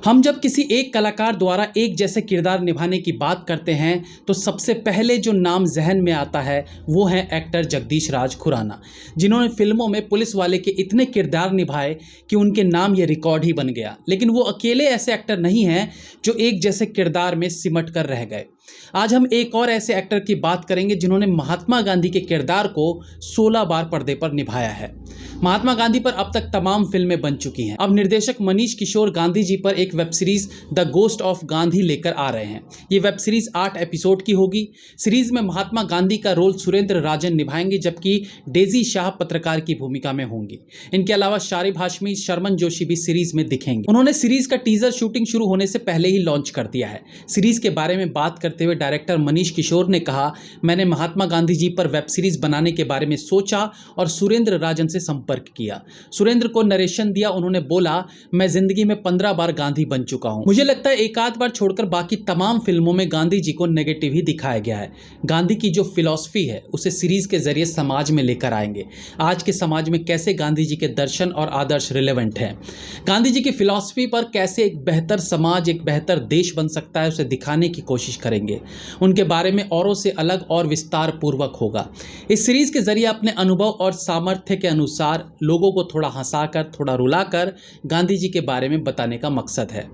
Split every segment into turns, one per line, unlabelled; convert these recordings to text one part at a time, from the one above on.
हम जब किसी एक कलाकार द्वारा एक जैसे किरदार निभाने की बात करते हैं तो सबसे पहले जो नाम जहन में आता है वो है एक्टर जगदीश राज खुराना, जिन्होंने फिल्मों में पुलिस वाले के इतने किरदार निभाए कि उनके नाम ये रिकॉर्ड ही बन गया। लेकिन वो अकेले ऐसे एक्टर नहीं हैं जो एक जैसे किरदार में सिमट कर रह गए। आज हम एक और ऐसे एक्टर की बात करेंगे जिन्होंने महात्मा गांधी के किरदार को 16 बार पर्दे पर निभाया है। महात्मा गांधी पर अब तक तमाम फिल्में बन चुकी हैं। अब निर्देशक मनीष किशोर गांधी जी पर एक web series the ghost of Gandhi लेकर आ रहे हैं। ये वेब सीरीज 8 एपिसोड की होगी। सीरीज में महात्मा गांधी का रोल सुरेंद्र राजन निभाएंगे, जबकि डेजी शाह पत्रकार की भूमिका में होंगी। इनके अलावा शारिब हाशमी, शर्मन जोशी भी सीरीज में दिखेंगे। उन्होंने सीरीज का टीजर शूटिंग शुरू होने से पहले ही लॉन्च कर दिया है। सीरीज के बारे में बात करते हुए डायरेक्टर मनीष किशोर ने कहा, मैंने महात्मा गांधी जी पर वेब सीरीज बनाने के बारे में सोचा और सुरेंद्र राजन से संपर्क किया। सुरेंद्र को नरेशन दिया। उन्होंने बोला, मैं जिंदगी में 15 बार गांधी बन चुका हूं। मुझे लगता है एक आध बार छोड़कर बाकी तमाम फिल्मों में गांधी जी को नेगेटिव ही दिखाया गया है। गांधी की जो फिलॉसफी है उसे सीरीज के जरिए समाज में लेकर आएंगे। आज के समाज में कैसे गांधी जी के दर्शन और आदर्श रिलेवेंट हैं, गांधी जी की फिलॉसफी पर कैसे एक बेहतर समाज, एक बेहतर देश बन सकता है, उसे दिखाने की कोशिश करेंगे। उनके बारे में औरों से अलग और विस्तार पूर्वक होगा। इस सीरीज के जरिए अपने अनुभव और सामर्थ्य के अनुसार लोगों को थोड़ा हंसाकर, थोड़ा रुलाकर गांधी जी के बारे में बताने का मकसद है।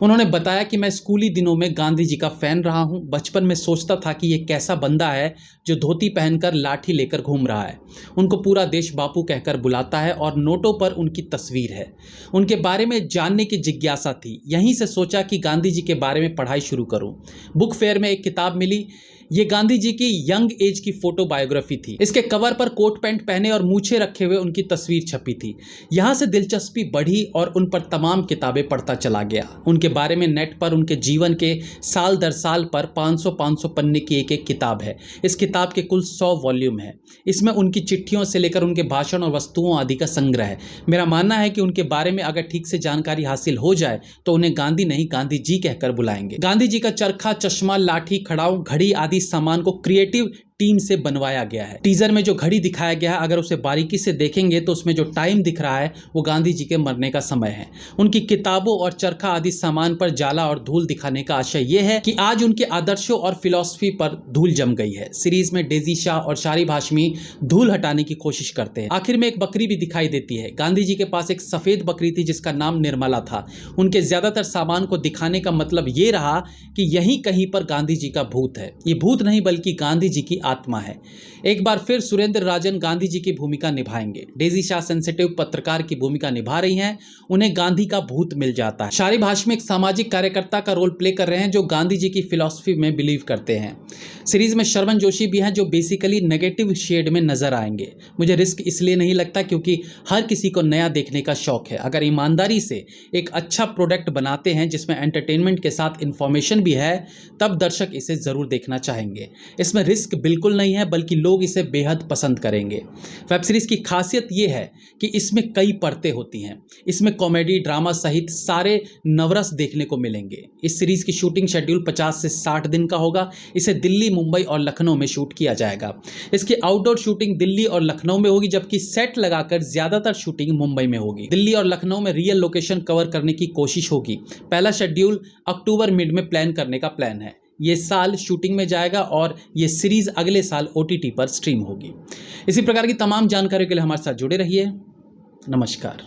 उन्होंने बताया कि मैं स्कूली दिनों में गांधी जी का फैन रहा हूं। बचपन में सोचता था कि ये कैसा बंदा है जो धोती पहनकर लाठी लेकर घूम रहा है। उनको पूरा देश बापू कहकर बुलाता है और नोटों पर उनकी तस्वीर है। उनके बारे में जानने की जिज्ञासा थी। यहीं से सोचा कि गांधी जी के बारे में पढ़ाई शुरू करूं। बुक फेयर में एक किताब मिली। ये गांधी जी की यंग एज की फोटो बायोग्राफी थी। इसके कवर पर कोट पैंट पहने और मूछें रखे हुए उनकी तस्वीर छपी थी। यहाँ से दिलचस्पी बढ़ी और उन पर तमाम किताबें पढ़ता चला गया। उनके बारे में नेट पर उनके जीवन के साल दर साल पर 500 पन्ने की एक किताब है। इस किताब के कुल 100 वॉल्यूम है। इसमें उनकी चिट्ठियों से लेकर उनके भाषण और वस्तुओं आदि का संग्रह है। मेरा मानना है कि उनके बारे में अगर ठीक से जानकारी हासिल हो जाए तो उन्हें गांधी नहीं, गांधी जी कहकर बुलाएंगे। गांधी जी का चरखा, चश्मा, लाठी, खड़ाऊ, घड़ी आदि सामान को क्रिएटिव टीम से बनवाया गया है। टीजर में जो घड़ी दिखाया गया है, अगर उसे बारीकी से देखेंगे तो उसमें जो टाइम दिख रहा है वो गांधी जी के मरने का समय है। उनकी किताबों और चरखा आदि सामान पर जाला और धूल दिखाने का आशय यह है कि आज उनके आदर्शों और फिलॉसफी पर धूल जम गई है। सीरीज में डेजी शाह और शारिब हाशमी धूल हटाने की कोशिश करते हैं। आखिर में एक बकरी भी दिखाई देती है। गांधी जी के पास एक सफेद बकरी थी जिसका नाम निर्मला था। उनके ज्यादातर सामान को दिखाने का मतलब ये रहा कि यहीं कहीं पर गांधी जी का भूत है। ये भूत नहीं बल्कि गांधी जी की आत्मा है। एक बार फिर सुरेंद्र राजन गांधी जी की भूमिका निभाएंगे। डेजी शाह सेंसिटिव पत्रकार की भूमिका निभा रही हैं। उन्हें गांधी का भूत मिल जाता है। शारिब हाशमी एक सामाजिक कार्यकर्ता का रोल प्ले कर रहे हैं जो गांधी जी की फिलॉसफी में बिलीव करते हैं। सीरीज में शर्मन जोशी भी हैं जो बेसिकली नेगेटिव शेड में नजर आएंगे। मुझे रिस्क इसलिए नहीं लगता क्योंकि हर किसी को नया देखने का शौक है। अगर ईमानदारी से एक अच्छा प्रोडक्ट बनाते हैं जिसमें एंटरटेनमेंट के साथ इंफॉर्मेशन भी है, तब दर्शक इसे जरूर देखना चाहेंगे। इसमें रिस्क बिल्कुल नहीं है बल्कि लोग इसे बेहद पसंद करेंगे। वेब सीरीज की खासियत यह है कि इसमें कई परतें होती हैं। इसमें कॉमेडी, ड्रामा सहित सारे नवरस देखने को मिलेंगे। इस सीरीज की शूटिंग शेड्यूल 50 से 60 दिन का होगा। इसे दिल्ली, मुंबई और लखनऊ में शूट किया जाएगा। इसकी आउटडोर शूटिंग दिल्ली और लखनऊ में होगी, जबकि सेट लगाकर ज्यादातर शूटिंग मुंबई में होगी। दिल्ली और लखनऊ में रियल लोकेशन कवर करने की कोशिश होगी। पहला शेड्यूल अक्टूबर मिड में प्लान करने का प्लान है। ये साल शूटिंग में जाएगा और ये सीरीज अगले साल OTT पर स्ट्रीम होगी। इसी प्रकार की तमाम जानकारी के लिए हमारे साथ जुड़े रहिए। नमस्कार।